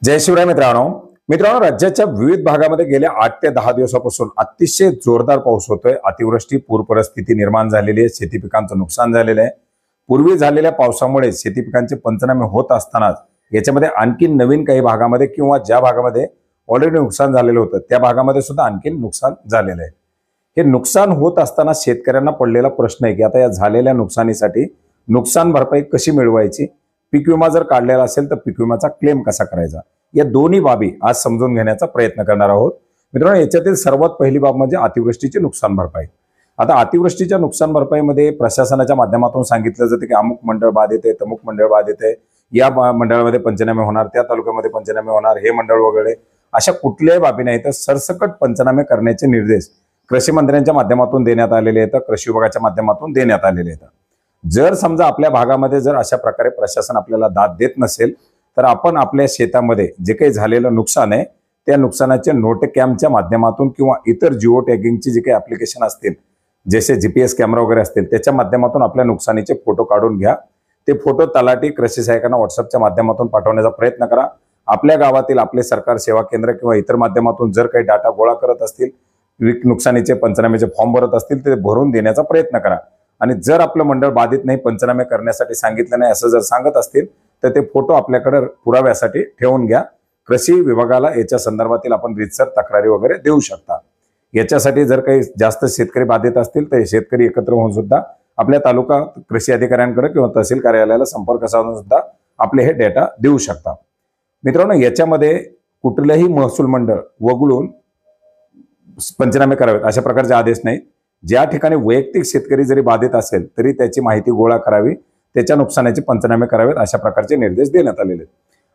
जय शिवराय मित्रांनो, राज्याच्या विविध भागामध्ये गेल्या 8 ते 10 दिवसापासून अतिशय जोरदार पाऊस होतोय। अतिवृष्टी, पूर परिस्थिती निर्माण झालेली आहे। शेती पिकांचं नुकसान झालेलं आहे। पूर्वी झालेल्या पावसामुळे शेती पिकांचे पंचनामे होत असतानाच याच्यामध्ये आणखी नवीन काही भागामध्ये किंवा ज्या भागामध्ये ऑलरेडी नुकसान झालेलं होतं त्या भागामध्ये सुद्धा आणखी नुकसान झालेलं आहे। हे नुकसान होत असताना शेतकऱ्यांना पडलेला प्रश्न आहे की आता या झालेल्या नुकसानीसाठी नुकसान भरपाई कशी मिळवायची, पीक विमा जर काढलेला असेल तर पीक विम्याचा क्लेम कसा करायचा, या दोन्ही बाबी आज समजून घेण्याचा प्रयत्न करणार आहोत। मित्रांनो, याच्यातील सर्वात पहिली बाब म्हणजे अतिवृष्टीची नुकसान भरपाई। आता अतिवृष्टीच्या नुकसान भरपाईमध्ये प्रशासनाच्या माध्यमातून सांगितलं जातं की अमुक मंडळ बाधित आहे, तमुक मंडळ बाधित आहे, या मंडळामध्ये पंचनामे होणार, त्या तालुक्यामध्ये पंचनामे होणार, हे मंडळ वगैरे अशा कुठल्याही बाबी नाही तर सरसकट पंचनामे करण्याचे निर्देश कृषी मंत्र्यांच्या माध्यमातून देण्यात आलेले आहेत, कृषी विभागाच्या माध्यमातून देण्यात आलेले आहेत। जर समजा आपल्या भागामध्ये जर अशा प्रकारे प्रशासन आपल्याला दाद देत नसेल तर आपण आपल्या शेतामध्ये जे काही झालेलं नुकसान आहे त्या नुकसानाचे नोट कॅमच्या माध्यमातून किंवा इतर जिओ टॅगिंगची जे काही ऍप्लिकेशन असतील, जसे जीपीएस कॅमेरा वगैरे असतील, त्याच्या माध्यमातून आपल्या नुकसानीचे फोटो काढून घ्या। ते फोटो तलाठी कृषी सहाय्यकांना व्हॉट्सअपच्या माध्यमातून पाठवण्याचा प्रयत्न करा। आपल्या गावातील आपले सरकार सेवा केंद्र किंवा इतर माध्यमातून जर काही डाटा गोळा करत असतील, नुकसानीचे पंचनामेचे फॉर्म भरत असतील ते भरून देण्याचा प्रयत्न करा। आणि जर आपलं मंडळ बाधित नाही, पंचनामे करण्यासाठी सांगितलं नाही असं जर सांगत असतील तर ते फोटो आपल्याकडे पुराव्यासाठी ठेवून घ्या। कृषी विभागाला याच्या संदर्भातील आपण रीतसर तक्रारी वगैरे देऊ शकता। याच्यासाठी जर काही जास्त शेतकरी बाधित असतील तर शेतकरी एकत्र होऊन सुद्धा आपल्या तालुका कृषी अधिकाऱ्यांकडे किंवा तहसील कार्यालयाला संपर्क साधून सुद्धा आपले हे डेटा देऊ शकता। मित्रांनो, याच्यामध्ये कुठलेही महसूल मंडळ वगळून पंचनामे करावेत अशा प्रकारचे आदेश नाही। ज्या ठिकाणी वैयक्तिक शेतकरी जरी बाधित असेल तरी त्याची माहिती गोळा करावी, त्याच्या नुकसानाचे पंचनामे करावेत अशा प्रकारचे निर्देश देण्यात आलेले आहेत।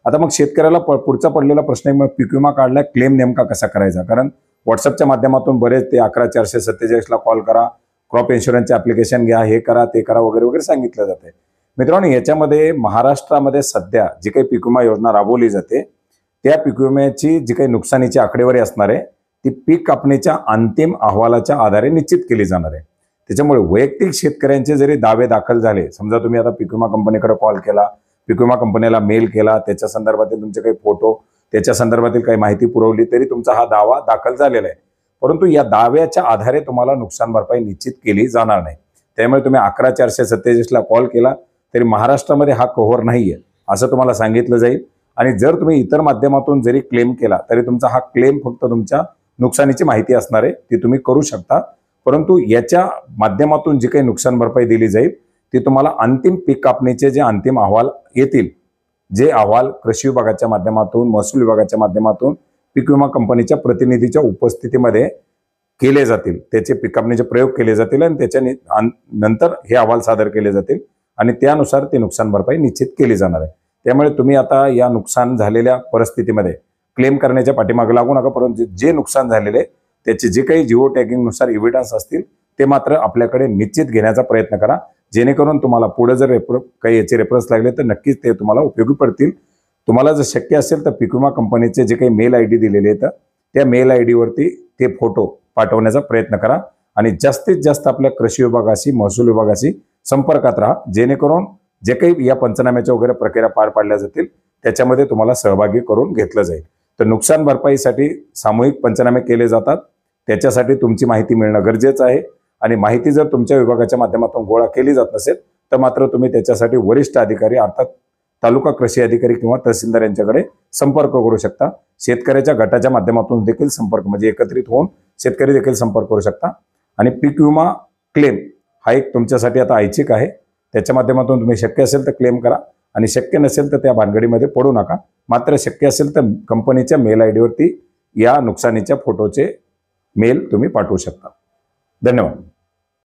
आता मग शेतकऱ्याला पुढचा पडलेला प्रश्न आहे, मग पीक विमा काढला, क्लेम नेमका कसा करायचा? कारण व्हॉट्सअपच्या माध्यमातून बरेच ते 11447 ला कॉल करा, क्रॉप इन्शुरन्सचे ऍप्लिकेशन घ्या, हे करा, ते करा वगैरे वगैरे सांगितलं जाते। मित्रांनो, याच्यामध्ये महाराष्ट्रामध्ये सध्या जी काही पीक विमा योजना राबवली जाते त्या पीक विम्याची जी काही नुकसानीची आकडेवारी असणार आहे ती पीक कापणीच्या अंतिम अहवालाच्या आधारे निश्चित केली जाणार आहे। त्याच्यामुळे वैयक्तिक शेतकऱ्यांचे जरी दावे दाखल झाले, समजा तुम्ही आता पीक विमा कंपनीकडे कॉल केला, पीक विमा कंपनीला मेल केला, त्याच्या संदर्भातील तुमचे काही फोटो, त्याच्या संदर्भातील काही माहिती पुरवली तरी तुमचा हा दावा दाखल झालेला आहे, परंतु या दाव्याच्या आधारे तुम्हाला नुकसान भरपाई निश्चित केली जाणार नाही। त्यामुळे तुम्ही 11447 ला कॉल केला तरी महाराष्ट्रामध्ये हा कव्हर नाहीये असं तुम्हाला सांगितलं जाईल। आणि जर तुम्ही इतर माध्यमातून जरी क्लेम केला तरी तुमचा हा क्लेम फक्त तुमच्या नुकसानीची माहिती असणार आहे ती तुम्ही करू शकता, परंतु याच्या माध्यमातून जी काही नुकसान भरपाई दिली जाईल ती तुम्हाला अंतिम पीक कापणीचे जे अंतिम अहवाल येतील, जे अहवाल कृषी विभागाच्या माध्यमातून, महसूल विभागाच्या माध्यमातून पीक विमा कंपनीच्या प्रतिनिधीच्या उपस्थितीमध्ये केले जातील, त्याचे पीक कापणीचे प्रयोग केले जातील आणि त्याच्या नंतर हे अहवाल सादर केले जातील आणि त्यानुसार ती नुकसान भरपाई निश्चित केली जाणार आहे। त्यामुळे तुम्ही आता या नुकसान झालेल्या परिस्थितीमध्ये क्लेम करण्याच्या पाठीमागे लागू नका, परंतु जे नुकसान झालेले त्याचे जे काही जिओ टॅगिंग नुसार एव्हिडन्स असतील ते मात्र आपल्याकडे निश्चित घेण्याचा प्रयत्न करा, जेणेकरून तुम्हाला पुढे जर काही याचे रेफरन्स लागले तर नक्कीच ते तुम्हाला उपयोगी पडतील। तुम्हाला जर शक्य असेल तर पीक विमा कंपनीचे जे काही मेल आयडी दिलेले आहेत त्या मेल आयडी वरती ते फोटो पाठवण्याचा प्रयत्न करा आणि जास्तीत जास्त आपल्या कृषी विभागाशी, महसूल विभागाशी संपर्कात राहा, जेणेकरून जे काही या पंचनाम्याच्या वगैरे प्रक्रिया पार पाडल्या जातील त्याच्यामध्ये तुम्हाला सहभागी करून घेतलं जाईल। तर नुकसान भरपाईसाठी सामूहिक पंचनामे केले जातात, त्याच्यासाठी तुमची माहिती मिळणं गरजेचं आहे आणि माहिती जर तुमच्या विभागाच्या माध्यमातून गोळा केली जात नसेल तर मात्र तुम्ही त्याच्यासाठी वरिष्ठ अधिकारी अर्थात तालुका कृषी अधिकारी किंवा तहसीलदार यांच्याकडे संपर्क करू शकता। शेतकऱ्याच्या गटाच्या माध्यमातून देखील संपर्क म्हणजे एकत्रित होऊन शेतकरी देखील संपर्क करू शकता। आणि पीक विमा क्लेम हा एक तुमच्यासाठी आता ऐच्छिक आहे, त्याच्या माध्यमातून तुम्ही शक्य असेल तर क्लेम करा आणि शक्य नसेल तर त्या भानगडीमध्ये पडू नका। मात्र शक्य असेल तर कंपनीच्या मेल आयडी वरती या नुकसानीच्या फोटोचे मेल तुम्ही पाठवू शकता। धन्यवाद।